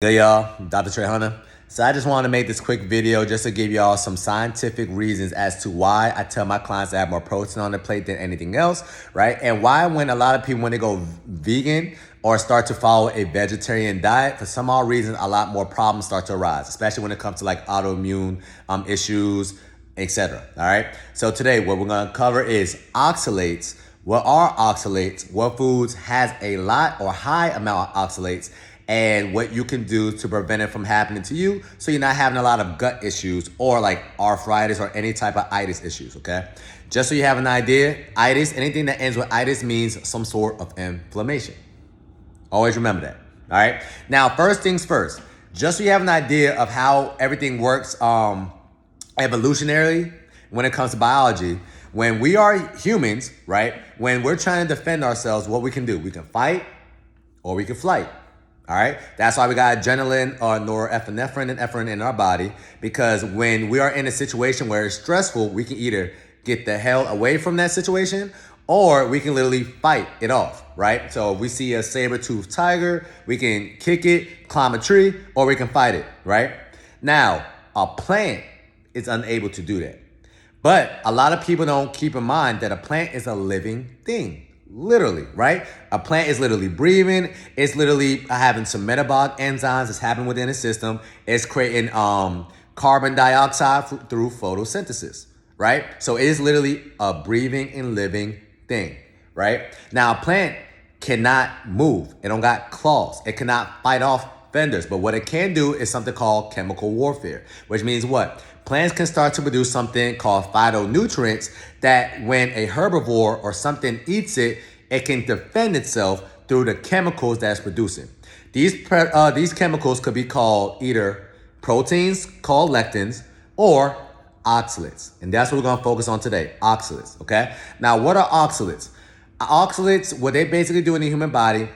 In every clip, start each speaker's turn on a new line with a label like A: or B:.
A: Good, y'all. Dr.Trehunna. So I just want to make this quick video just to give y'all some scientific reasons as to why I tell my clients to have more protein on their plate than anything else, right? And why when a lot of people, when they go vegan or start to follow a vegetarian diet, for some odd reason, a lot more problems start to arise, especially when it comes to like autoimmune issues, etc. All right. So today, what we're going to cover is oxalates. What are oxalates? What foods has a lot or high amount of oxalates? And what you can do to prevent it from happening to you so you're not having a lot of gut issues or like arthritis or any type of itis issues, okay? Just so you have an idea, itis, anything that ends with itis means some sort of inflammation. Always remember that, all right? Now, first things first, just so you have an idea of how everything works evolutionarily when it comes to biology, when we are humans, right? When we're trying to defend ourselves, what we can do, we can fight or we can flight. All right. That's why we got adrenaline or norepinephrine and epinephrine in our body, because when we are in a situation where it's stressful, we can either get the hell away from that situation or we can literally fight it off. Right. So if we see a saber-toothed tiger, we can kick it, climb a tree, or we can fight it. Right. Now, a plant is unable to do that. But a lot of people don't keep in mind that a plant is a living thing. Literally, right? A plant is literally breathing. It's literally having some metabolic enzymes that's happening within the system. It's creating carbon dioxide through photosynthesis, right? So it is literally a breathing and living thing, right? Now, a plant cannot move. It don't got claws. It cannot fight off vendors. But what it can do is something called chemical warfare, which means what? Plants can start to produce something called phytonutrients that when a herbivore or something eats it, it can defend itself through the chemicals that's producing. These chemicals could be called either proteins called lectins or oxalates. And that's what we're going to focus on today, oxalates, okay? Now, what are oxalates? Oxalates, what they basically do in the human body,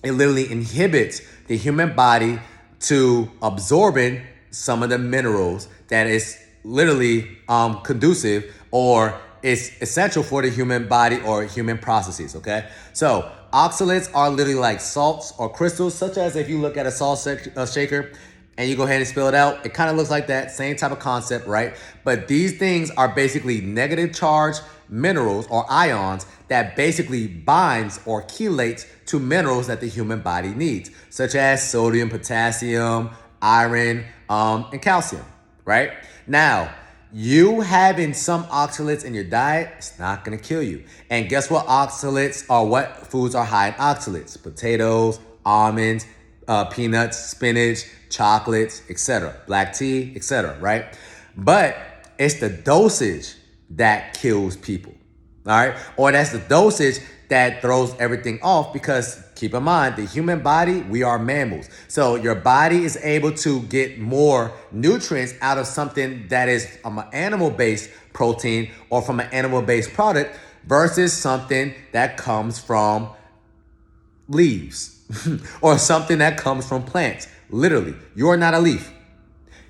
A: it literally inhibits the human body to absorbing some of the minerals that is literally conducive or is essential for the human body or human processes, okay? So oxalates are literally like salts or crystals, such as if you look at a salt shaker and you go ahead and spill it out, it kind of looks like that, same type of concept, right? But these things are basically negative charge minerals or ions that basically binds or chelates to minerals that the human body needs, such as sodium, potassium, iron, and calcium, right? Now, you having some oxalates in your diet, it's not gonna kill you. And guess what oxalates are, what foods are high in oxalates? Potatoes, almonds, peanuts, spinach, chocolates, etc., black tea, etc., right? But it's the dosage that kills people, all right? Or that's the dosage that throws everything off, because keep in mind, the human body, we are mammals. So your body is able to get more nutrients out of something that is from an animal-based protein or from an animal-based product versus something that comes from leaves or something that comes from plants. Literally, you are not a leaf.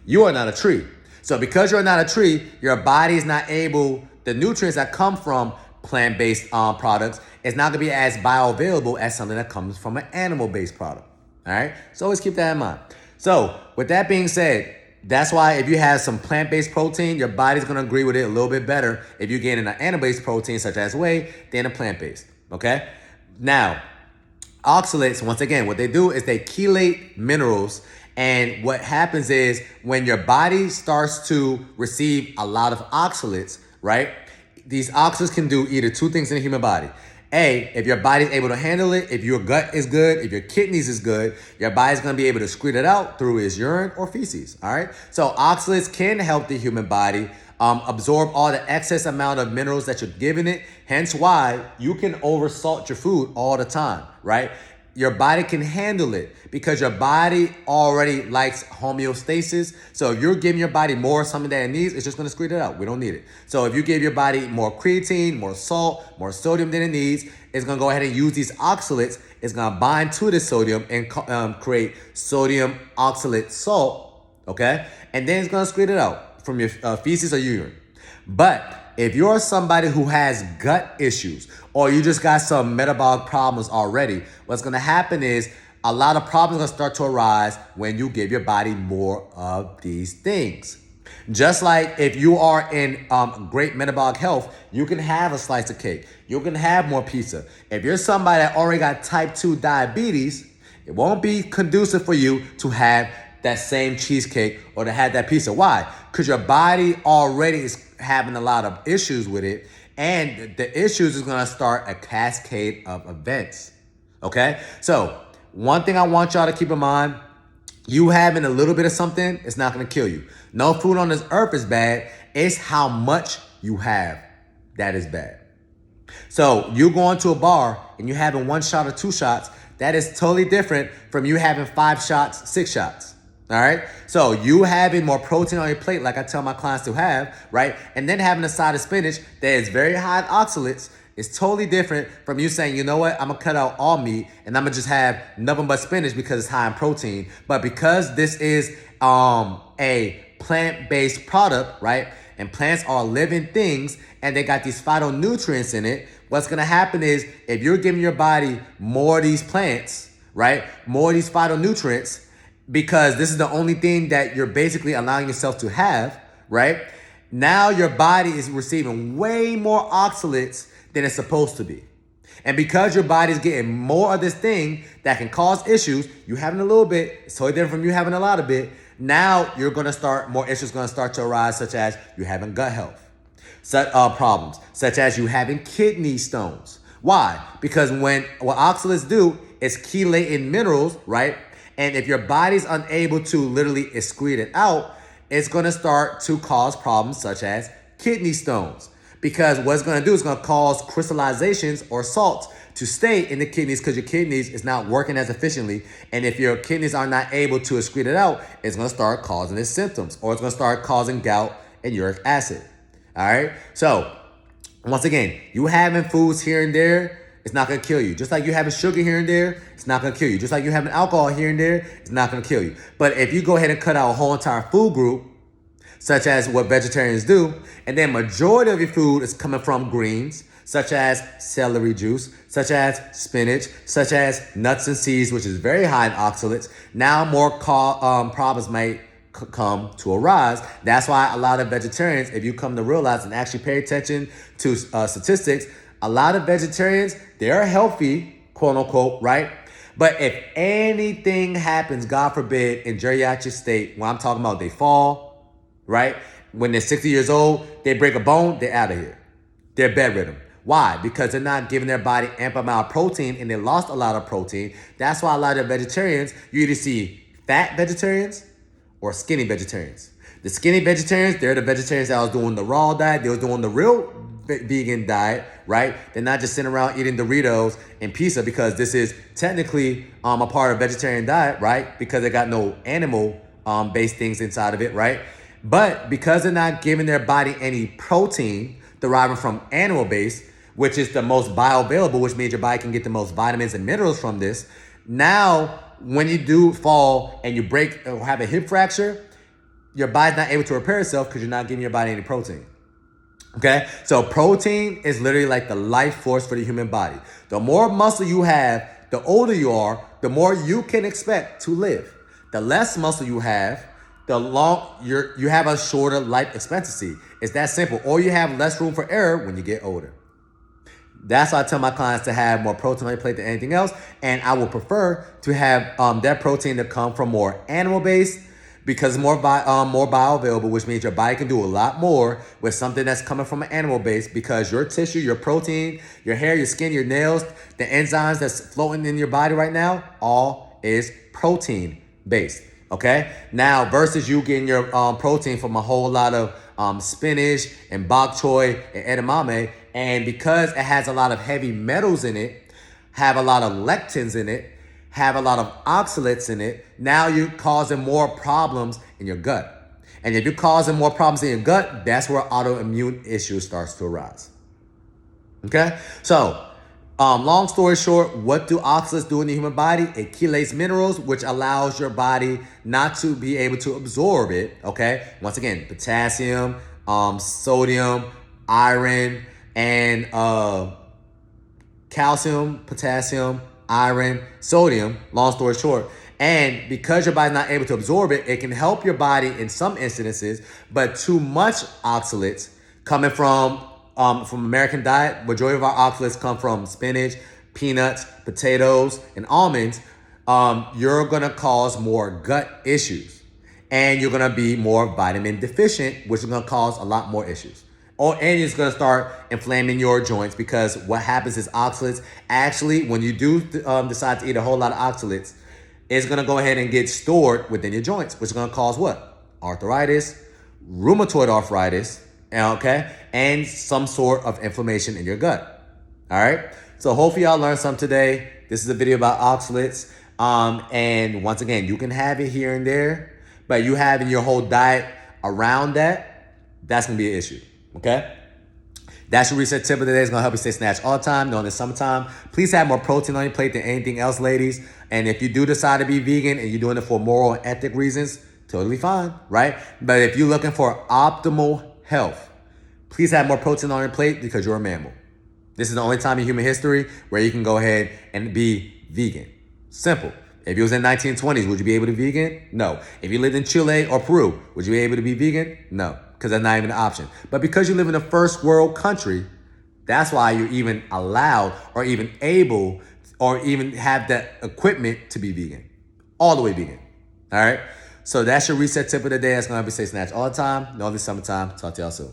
A: You are not a tree. So because you're not a tree, your body is not able, the nutrients that come from plant-based products is not gonna be as bioavailable as something that comes from an animal-based product, all right? So always keep that in mind. So with that being said, that's why if you have some plant-based protein, your body's gonna agree with it a little bit better if you get in an animal-based protein such as whey than a plant-based, okay? Now, oxalates, once again, what they do is they chelate minerals, and what happens is when your body starts to receive a lot of oxalates, right? These oxalates can do either two things in the human body. A, if your body's able to handle it, if your gut is good, if your kidneys is good, your body's gonna be able to excrete it out through its urine or feces, all right? So oxalates can help the human body absorb all the excess amount of minerals that you're giving it, hence why you can oversalt your food all the time, right? Your body can handle it because your body already likes homeostasis. So if you're giving your body more of something that it needs, it's just going to excrete it out. We don't need it. So if you give your body more creatine, more salt, more sodium than it needs, it's going to go ahead and use these oxalates. It's going to bind to the sodium and create sodium oxalate salt, okay? And then it's going to excrete it out from your feces or urine. But if you're somebody who has gut issues or you just got some metabolic problems already, what's going to happen is a lot of problems are going to start to arise when you give your body more of these things. Just like if you are in great metabolic health, you can have a slice of cake. You can have more pizza. If you're somebody that already got type 2 diabetes, it won't be conducive for you to have that same cheesecake or to have that pizza. Why? Because your body already is having a lot of issues with it, and the issues is going to start a cascade of events. Okay? So one thing I want y'all to keep in mind, you having a little bit of something, it's not going to kill you. No food on this earth is bad. It's how much you have that is bad. So you going to a bar and you having 1 shot or 2 shots, that is totally different from you having 5 shots, 6 shots. All right. So you having more protein on your plate, like I tell my clients to have, right? And then having a side of spinach that is very high in oxalates is totally different from you saying, you know what, I'm going to cut out all meat and I'm going to just have nothing but spinach because it's high in protein. But because this is a plant-based product, right? And plants are living things and they got these phytonutrients in it. What's going to happen is if you're giving your body more of these plants, right? More of these phytonutrients, because this is the only thing that you're basically allowing yourself to have, right? Now your body is receiving way more oxalates than it's supposed to be. And because your body's getting more of this thing that can cause issues, you having a little bit, it's totally different from you having a lot of it. Now you're going to start, more issues going to start to arise, such as you having gut health problems, such as you having kidney stones. Why? Because what oxalates do is chelate in minerals, right? And if your body's unable to literally excrete it out, it's going to start to cause problems such as kidney stones. Because what it's going to do is going to cause crystallizations or salts to stay in the kidneys because your kidneys is not working as efficiently. And if your kidneys are not able to excrete it out, it's going to start causing its symptoms, or it's going to start causing gout and uric acid. All right. So once again, you having foods here and there, it's not going to kill you. Just like you having sugar here and there, it's not going to kill you. Just like you having alcohol here and there, it's not going to kill you. But if you go ahead and cut out a whole entire food group, such as what vegetarians do, and then majority of your food is coming from greens, such as celery juice, such as spinach, such as nuts and seeds, which is very high in oxalates, now more problems might come to arise. That's why a lot of vegetarians, if you come to realize and actually pay attention to statistics, a lot of vegetarians, they're healthy, quote unquote, right? But if anything happens, God forbid, in geriatric state, when I'm talking about they fall, right? When they're 60 years old, they break a bone, they're out of here. They're bedridden. Why? Because they're not giving their body ample amount of protein and they lost a lot of protein. That's why a lot of vegetarians, you either see fat vegetarians or skinny vegetarians. The skinny vegetarians, they're the vegetarians that was doing the raw diet. They was doing the real vegan diet, right? They're not just sitting around eating Doritos and pizza, because this is technically a part of vegetarian diet, right? Because they got no animal based things inside of it, right? But because they're not giving their body any protein deriving from animal based, which is the most bioavailable, which means your body can get the most vitamins and minerals from this. Now, when you do fall and you break or have a hip fracture, your body's not able to repair itself because you're not giving your body any protein. Okay, so protein is literally like the life force for the human body. The more muscle you have, the older you are, the more you can expect to live. The less muscle you have, you have a shorter life expectancy. It's that simple. Or you have less room for error when you get older. That's why I tell my clients to have more protein on your plate than anything else. And I would prefer to have that protein to come from more animal-based, because it's more bioavailable, which means your body can do a lot more with something that's coming from an animal base, because your tissue, your protein, your hair, your skin, your nails, the enzymes that's floating in your body right now, all is protein based. Okay? Now, versus you getting your protein from a whole lot of spinach and bok choy and edamame, and because it has a lot of heavy metals in it, have a lot of lectins in it, have a lot of oxalates in it, now you're causing more problems in your gut. And if you're causing more problems in your gut, that's where autoimmune issues starts to arise. Okay? So, long story short, what do oxalates do in the human body? It chelates minerals, which allows your body not to be able to absorb it. Okay? Once again, potassium, sodium, iron, and calcium, potassium, iron, sodium, long story short. And because your body's not able to absorb it, it can help your body in some incidences, but too much oxalates coming from American diet, majority of our oxalates come from spinach, peanuts, potatoes, and almonds. You're gonna cause more gut issues, and you're gonna be more vitamin deficient, which is gonna cause a lot more issues. And it's gonna start inflaming your joints, because what happens is oxalates actually, when you do decide to eat a whole lot of oxalates, it's gonna go ahead and get stored within your joints, which is gonna cause what? Arthritis, rheumatoid arthritis, okay, and some sort of inflammation in your gut. All right. So hopefully y'all learned something today. This is a video about oxalates. And once again, you can have it here and there, but you having your whole diet around that, that's gonna be an issue. Okay. That's your reset tip of the day. It's gonna help you stay snatched all the time. Knowing it's summertime, please have more protein on your plate than anything else, ladies. And if you do decide to be vegan and you're doing it for moral and ethic reasons, totally fine, right? But if you're looking for optimal health, please have more protein on your plate, because you're a mammal. This is the only time in human history where you can go ahead and be vegan. Simple. If it was in 1920s, would you be able to be vegan? No. If you lived in Chile or Peru, would you be able to be vegan? No, because that's not even an option. But because you live in a first world country, that's why you're even allowed or even able or even have that equipment to be vegan. All the way vegan. All right? So that's your reset tip of the day. That's going to be stay snatched all the time. Know this summertime. Talk to y'all soon.